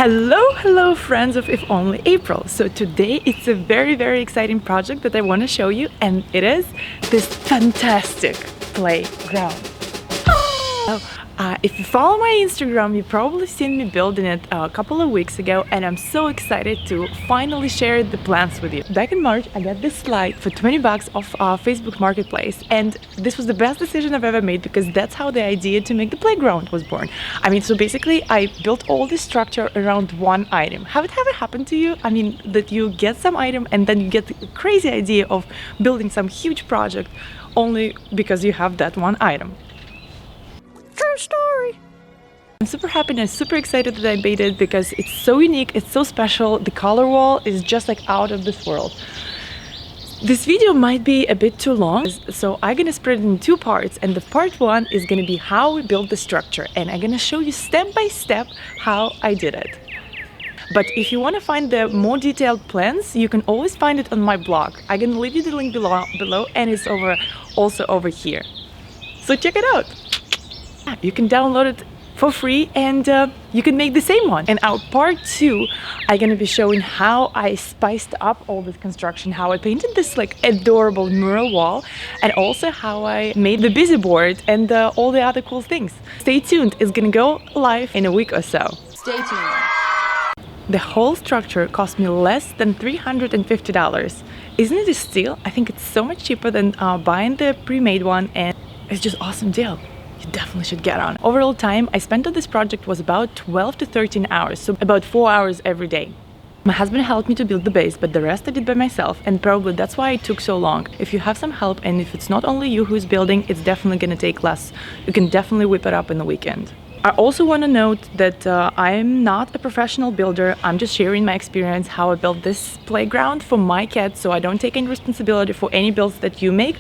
Hello friends of If Only April. So today it's a very exciting project that I want to show you, and it is this fantastic playground. If you follow my Instagram, you've probably seen me building it a couple of weeks ago, and I'm so excited to finally share the plans with you. Back in March, I got this slide for 20 bucks off Facebook Marketplace, and this was the best decision I've ever made because that's how the idea to make the playground was born. I mean, so basically I built all this structure around one item. Have it ever happened to you? I mean, that you get some item and then you get the crazy idea of building some huge project only because you have that one item. True story. I'm super happy and super excited that I made it because it's so unique, it's so special. The color wall is just like out of this world. This video might be a bit too long, so I'm gonna spread it in two parts, and the part one is gonna be how we built the structure, and I'm gonna show you step by step how I did it. But if you want to find the more detailed plans, you can always find it on my blog. I'm gonna leave you the link below, and it's also over here. So check it out. You can download it for free, and you can make the same one. In our part two, I'm gonna be showing how I spiced up all this construction, how I painted this like adorable mural wall, and also how I made the busy board and all the other cool things. Stay tuned, it's gonna go live in a week or so. Stay tuned. The whole structure cost me less than $350. Isn't it a steal? I think it's so much cheaper than buying the pre-made one, and it's just awesome deal. You definitely should get on. Overall time I spent on this project was about 12 to 13 hours, so about 4 hours every day. My husband helped me to build the base, but the rest I did by myself, and probably that's why it took so long. If you have some help, and if it's not only you who's building, it's definitely gonna take less. You can definitely whip it up in the weekend. I also want to note that I'm not a professional builder. I'm just sharing my experience how I built this playground for my kids, so I don't take any responsibility for any builds that you make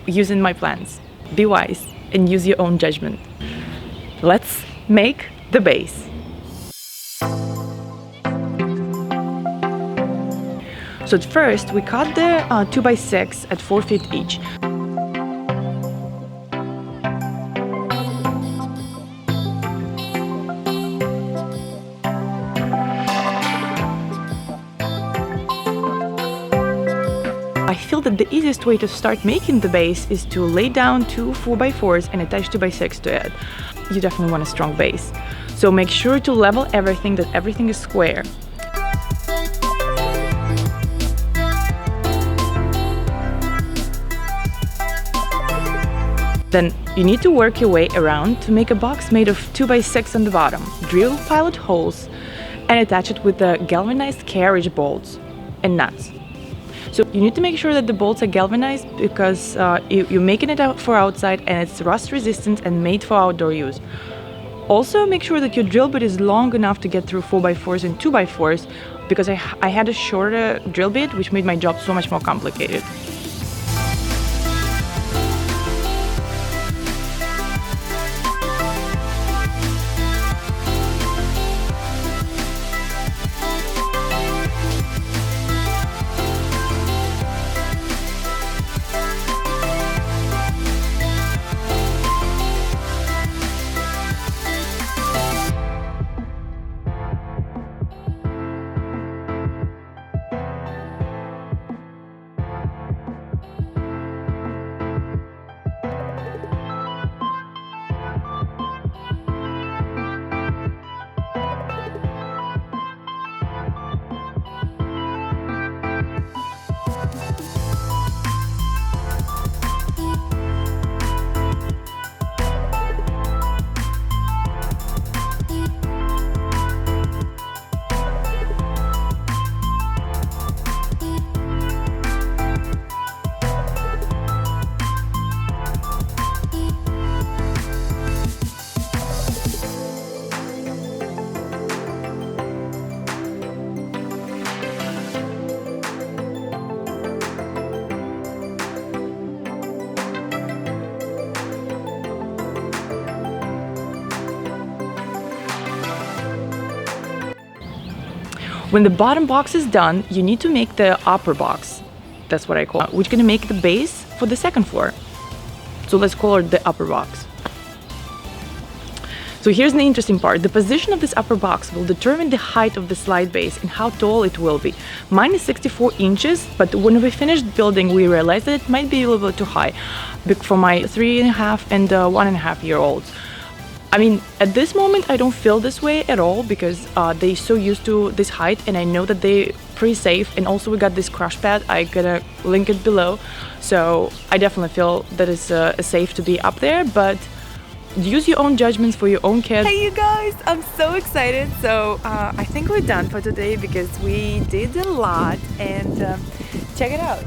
using my plans. Be wise and use your own judgment. Let's make the base. So at first we cut the 2x6 at 4 feet each. I feel that the easiest way to start making the base is to lay down two 4x4s and attach 2x6 to it. You definitely want a strong base. So make sure to level everything, that everything is square. Then you need to work your way around to make a box made of 2x6 on the bottom. Drill pilot holes and attach it with the galvanized carriage bolts and nuts. So you need to make sure that the bolts are galvanized because you're making it out for outside, and it's rust resistant and made for outdoor use. Also make sure that your drill bit is long enough to get through 4x4s and 2x4s, because I had a shorter drill bit, which made my job so much more complicated. When the bottom box is done, you need to make the upper box. That's what I call it, which is going to make the base for the second floor. So let's call it the upper box. So here's the interesting part. The position of this upper box will determine the height of the slide base and how tall it will be. Mine is 64 inches, but when we finished building, we realized that it might be a little bit too high for my 3.5 and 1.5-year-olds. I mean, at this moment, I don't feel this way at all because they're so used to this height, and I know that they're pretty safe. And also, we got this crash pad. I'm gonna link it below. So I definitely feel that it's safe to be up there, but use your own judgments for your own kids. Hey you guys, I'm so excited. So I think we're done for today because we did a lot, and check it out.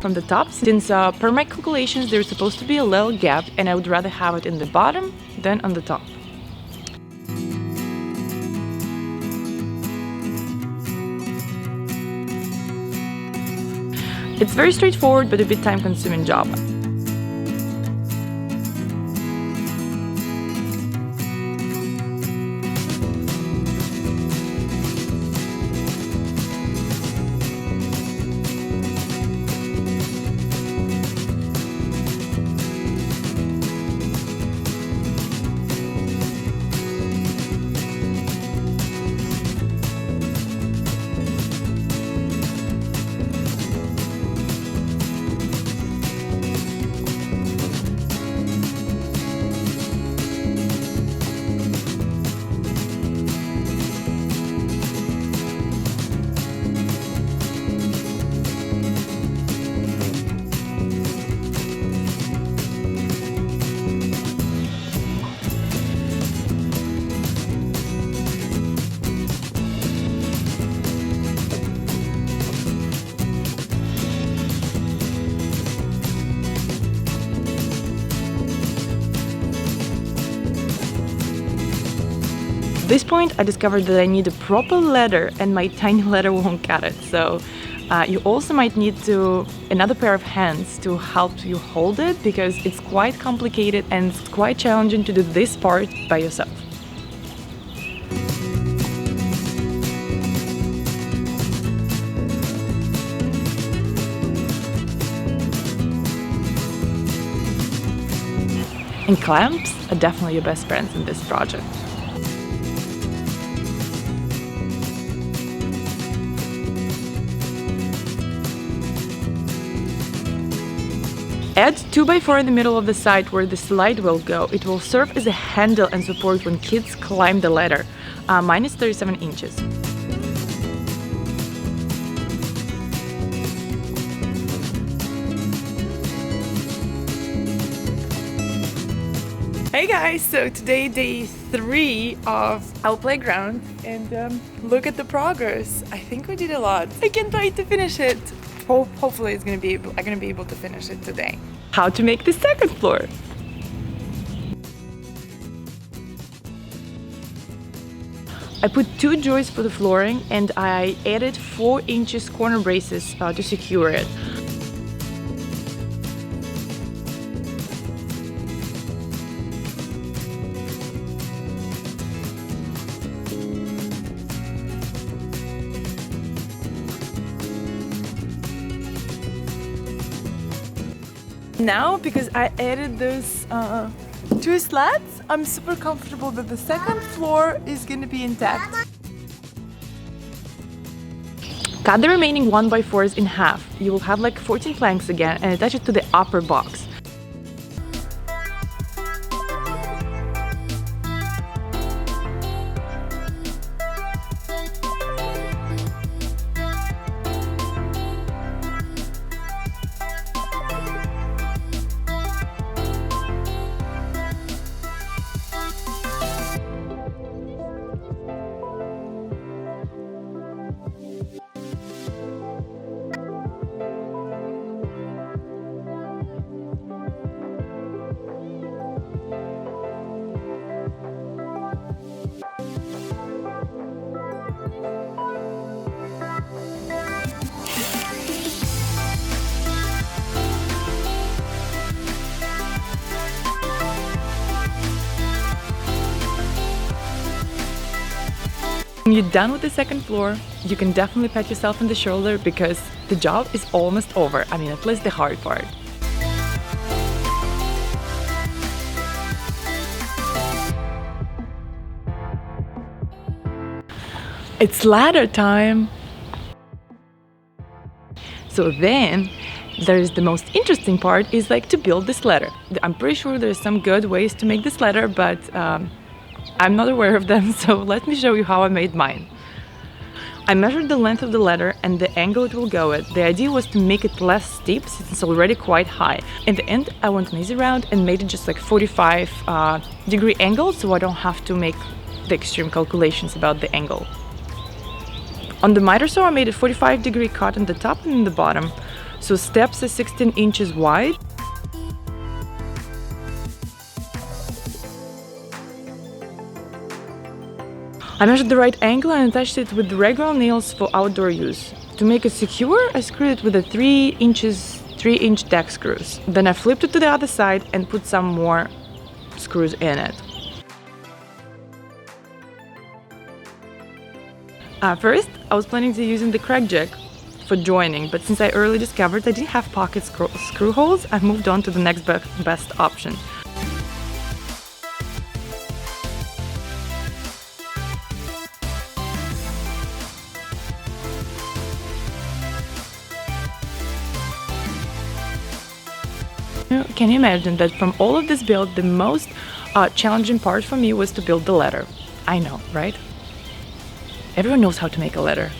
from the top, since per my calculations there's supposed to be a little gap, and I would rather have it in the bottom than on the top. It's very straightforward but a bit time-consuming job. this point, I discovered that I need a proper ladder and my tiny ladder won't cut it. So you also might need another pair of hands to help you hold it, because it's quite complicated and it's quite challenging to do this part by yourself. And clamps are definitely your best friends in this project. Add 2x4 in the middle of the side where the slide will go. It will serve as a handle and support when kids climb the ladder. Mine is 37 inches. Hey guys, so today day 3 of our playground, and look at the progress. I think we did a lot. I can't wait to finish it. Hopefully I'm gonna be able to finish it today. How to make the second floor. I put 2 joists for the flooring and I added 4 inches corner braces to secure it. Now, because I added those 2 slats, I'm super comfortable that the second floor is gonna be intact. Cut the remaining 1x4s in half. You will have like 14 planks again, and attach it to the upper box. When you're done with the second floor, you can definitely pat yourself on the shoulder because the job is almost over. I mean, at least the hard part. It's ladder time! So then, there's the most interesting part is like to build this ladder. I'm pretty sure there's some good ways to make this ladder, but I'm not aware of them, so let me show you how I made mine. I measured the length of the ladder and the angle it will go at. The idea was to make it less steep since it's already quite high. In the end, I went an easy route and made it just like 45-degree angle, so I don't have to make the extreme calculations about the angle. On the miter saw, I made a 45-degree cut on the top and the bottom, so steps are 16 inches wide. I measured the right angle and attached it with regular nails for outdoor use. To make it secure, I screwed it with a 3-inch deck screws. Then I flipped it to the other side and put some more screws in it. First, I was planning to use the Kreg Jig for joining, but since I early discovered I didn't have pocket screw holes, I moved on to the next best option. Can you imagine that from all of this build, the most challenging part for me was to build the ladder? I know, right? Everyone knows how to make a ladder,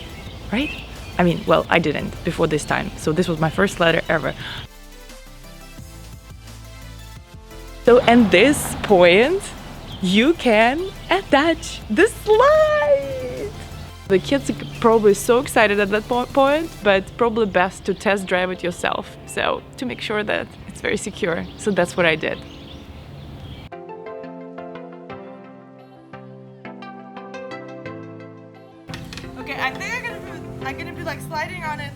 right? I mean, well, I didn't before this time, so this was my first ladder ever. So at this point, you can attach the slide! The kids are probably so excited at that point, but probably best to test drive it yourself, so to make sure that it's very secure. So that's what I did. Okay, I think I'm gonna be like sliding on it.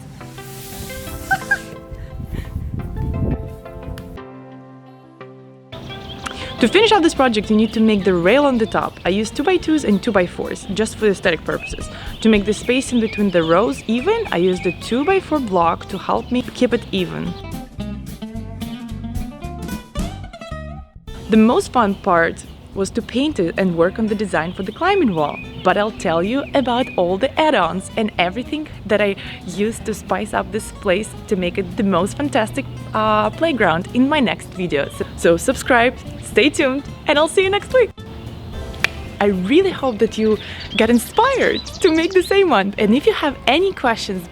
To finish out this project, you need to make the rail on the top. I used 2x2s and 2x4s, just for aesthetic purposes. To make the space in between the rows even, I used a 2x4 block to help me keep it even. The most fun part was to paint it and work on the design for the climbing wall. But I'll tell you about all the add-ons and everything that I used to spice up this place to make it the most fantastic playground in my next video. So subscribe, stay tuned, and I'll see you next week. I really hope that you get inspired to make the same one. And if you have any questions,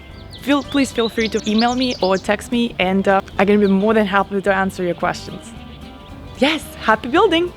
please feel free to email me or text me, and I'm gonna be more than happy to answer your questions. Yes, happy building!